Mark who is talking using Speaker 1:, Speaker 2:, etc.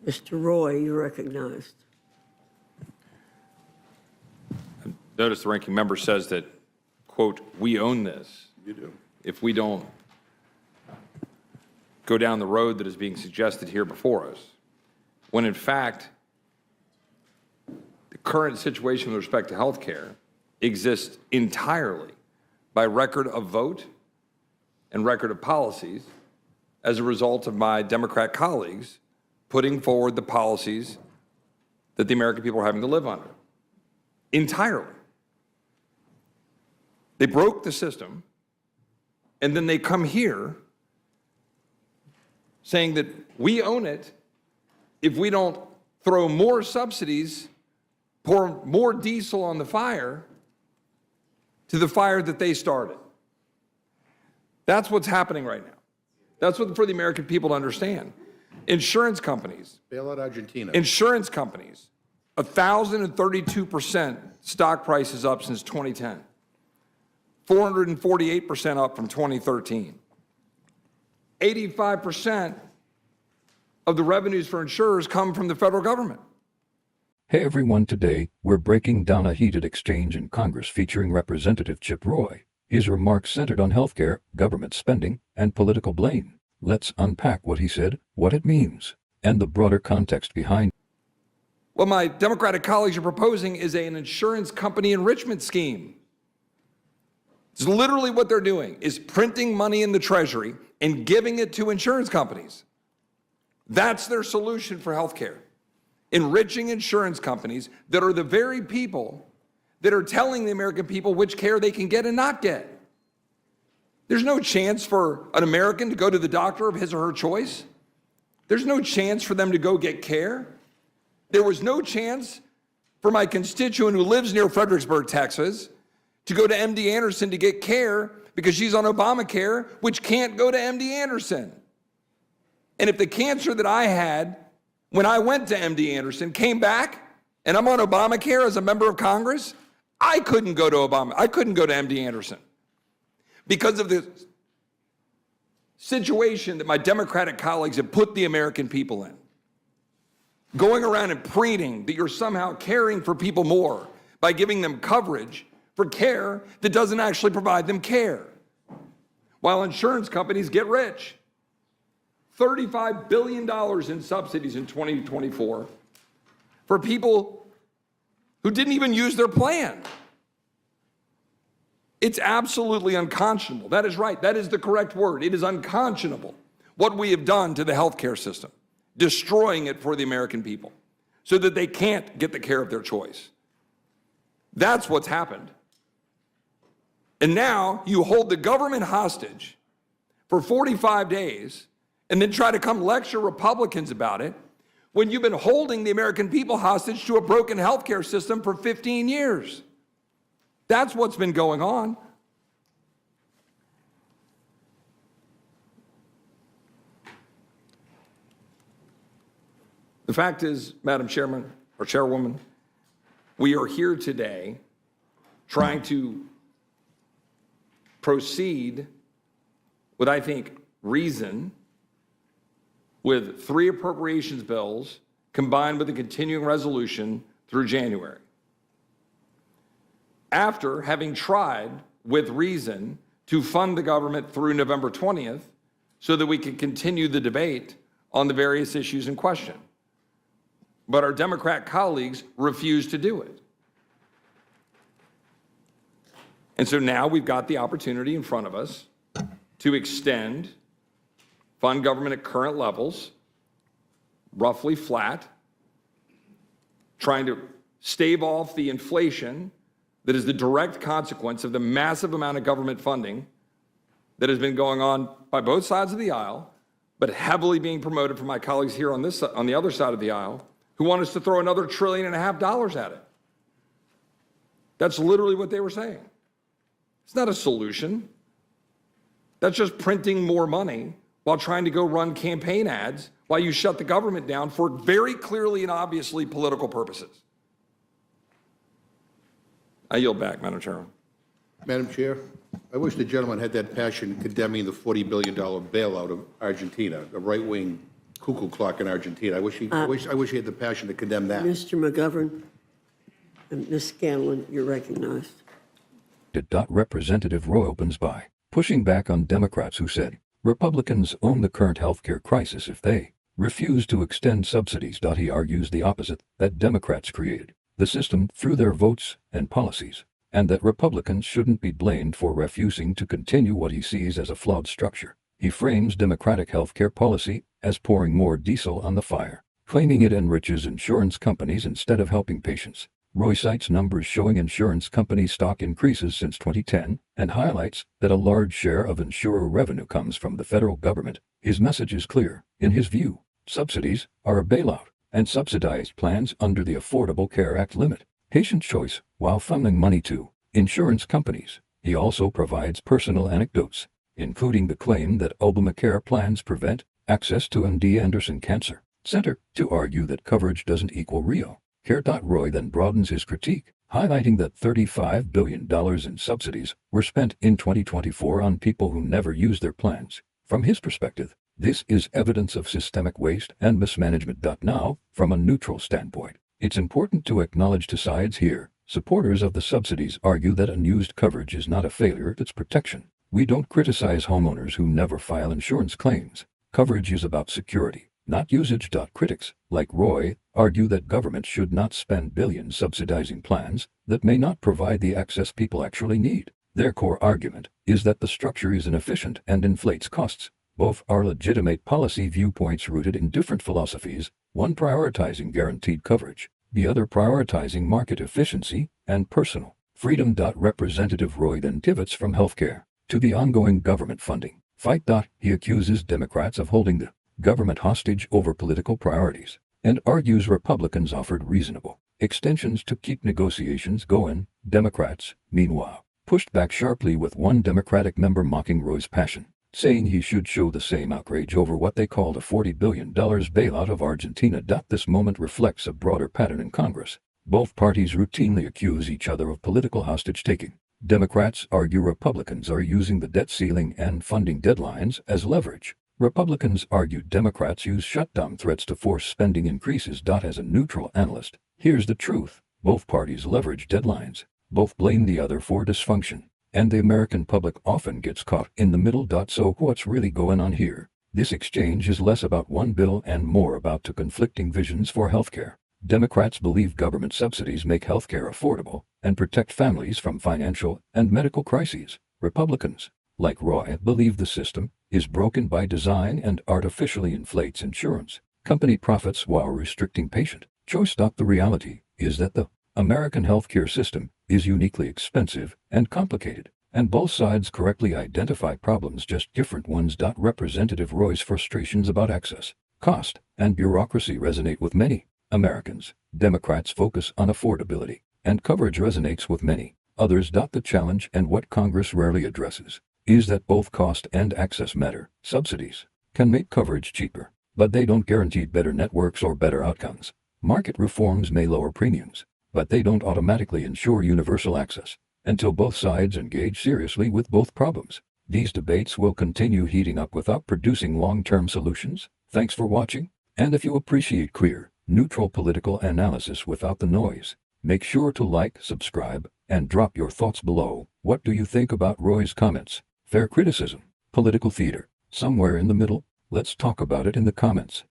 Speaker 1: Mr. Roy, you're recognized.
Speaker 2: Notice the ranking member says that, quote, we own this.
Speaker 3: You do.
Speaker 2: If we don't go down the road that is being suggested here before us, when in fact, the current situation with respect to health care exists entirely by record of vote and record of policies as a result of my Democrat colleagues putting forward the policies that the American people are having to live under. Entirely. They broke the system, and then they come here saying that we own it if we don't throw more subsidies, pour more diesel on the fire to the fire that they started. That's what's happening right now. That's what for the American people to understand. Insurance companies.
Speaker 3: Bail out Argentina.
Speaker 2: Insurance companies, 1,032% stock prices up since 2010. 448% up from 2013. 85% of the revenues for insurers come from the federal government.
Speaker 4: Hey everyone, today we're breaking down a heated exchange in Congress featuring Representative Chip Roy. His remarks centered on healthcare, government spending, and political blame. Let's unpack what he said, what it means, and the broader context behind.
Speaker 2: What my Democratic colleagues are proposing is an insurance company enrichment scheme. It's literally what they're doing, is printing money in the Treasury and giving it to insurance companies. That's their solution for healthcare. Enriching insurance companies that are the very people that are telling the American people which care they can get and not get. There's no chance for an American to go to the doctor of his or her choice. There's no chance for them to go get care. There was no chance for my constituent who lives near Fredericksburg, Texas, to go to MD Anderson to get care because she's on Obamacare, which can't go to MD Anderson. And if the cancer that I had when I went to MD Anderson came back and I'm on Obamacare as a member of Congress, I couldn't go to MD Anderson because of the situation that my Democratic colleagues have put the American people in. Going around and preening that you're somehow caring for people more by giving them coverage for care that doesn't actually provide them care, while insurance companies get rich. $35 billion in subsidies in 2024 for people who didn't even use their plan. It's absolutely unconscionable. That is right. That is the correct word. It is unconscionable what we have done to the healthcare system, destroying it for the American people so that they can't get the care of their choice. That's what's happened. And now you hold the government hostage for 45 days and then try to come lecture Republicans about it when you've been holding the American people hostage to a broken healthcare system for 15 years. That's what's been going on. The fact is, Madam Chairman or Chairwoman, we are here today trying to proceed with, I think, reason, with 3 appropriations bills combined with a continuing resolution through January. After having tried with reason to fund the government through November 20th so that we could continue the debate on the various issues in question. But our Democrat colleagues refused to do it. And so now we've got the opportunity in front of us to extend, fund government at current levels, roughly flat, trying to stave off the inflation that is the direct consequence of the massive amount of government funding that has been going on by both sides of the aisle, but heavily being promoted from my colleagues here on the other side of the aisle, who want us to throw another $1.5 trillion at it. That's literally what they were saying. It's not a solution. That's just printing more money while trying to go run campaign ads while you shut the government down for very clearly and obviously political purposes. I yield back, Madam Chairman.
Speaker 3: Madam Chair, I wish the gentleman had that passion condemning the $40 billion bailout of Argentina. The right wing cuckoo clock in Argentina. I wish he had the passion to condemn that.
Speaker 1: Mr. McGovern and Ms. Scanlon, you're recognized.
Speaker 4: Representative Roy opens by pushing back on Democrats who said Republicans own the current healthcare crisis if they refuse to extend subsidies. He argues the opposite, that Democrats created the system through their votes and policies, and that Republicans shouldn't be blamed for refusing to continue what he sees as a flawed structure. He frames Democratic healthcare policy as pouring more diesel on the fire, claiming it enriches insurance companies instead of helping patients. Roy cites numbers showing insurance company stock increases since 2010 and highlights that a large share of insurer revenue comes from the federal government. His message is clear. In his view, subsidies are a bailout, and subsidized plans under the Affordable Care Act limit patient choice while funneling money to insurance companies. He also provides personal anecdotes, including the claim that Obamacare plans prevent access to MD Anderson Cancer Center, to argue that coverage doesn't equal real care. Roy then broadens his critique, highlighting that $35 billion in subsidies were spent in 2024 on people who never used their plans. From his perspective, this is evidence of systemic waste and mismanagement. Now, from a neutral standpoint, it's important to acknowledge two sides here. Supporters of the subsidies argue that unused coverage is not a failure, it's protection. We don't criticize homeowners who never file insurance claims. Coverage is about security, not usage. Critics, like Roy, argue that government should not spend billions subsidizing plans that may not provide the access people actually need. Their core argument is that the structure is inefficient and inflates costs. Both are legitimate policy viewpoints rooted in different philosophies, one prioritizing guaranteed coverage, the other prioritizing market efficiency and personal freedom. Representative Roy then pivots from healthcare to the ongoing government funding fight. He accuses Democrats of holding the government hostage over political priorities and argues Republicans offered reasonable extensions to keep negotiations going. Democrats, meanwhile, pushed back sharply, with one Democratic member mocking Roy's passion, saying he should show the same outrage over what they called a $40 billion bailout of Argentina. This moment reflects a broader pattern in Congress. Both parties routinely accuse each other of political hostage-taking. Democrats argue Republicans are using the debt ceiling and funding deadlines as leverage. Republicans argue Democrats use shutdown threats to force spending increases. As a neutral analyst, here's the truth. Both parties leverage deadlines. Both blame the other for dysfunction, and the American public often gets caught in the middle. So what's really going on here? This exchange is less about one bill and more about two conflicting visions for healthcare. Democrats believe government subsidies make healthcare affordable and protect families from financial and medical crises. Republicans, like Roy, believe the system is broken by design and artificially inflates insurance company profits while restricting patient choice. The reality is that the American healthcare system is uniquely expensive and complicated, and both sides correctly identify problems, just different ones. Representative Roy's frustrations about access, cost, and bureaucracy resonate with many Americans. Democrats focus on affordability, and coverage resonates with many others. The challenge, and what Congress rarely addresses, is that both cost and access matter. Subsidies can make coverage cheaper, but they don't guarantee better networks or better outcomes. Market reforms may lower premiums, but they don't automatically ensure universal access. Until both sides engage seriously with both problems, these debates will continue heating up without producing long-term solutions. Thanks for watching, and if you appreciate clear, neutral political analysis without the noise, make sure to like, subscribe, and drop your thoughts below. What do you think about Roy's comments? Fair criticism? Political theater? Somewhere in the middle? Let's talk about it in the comments.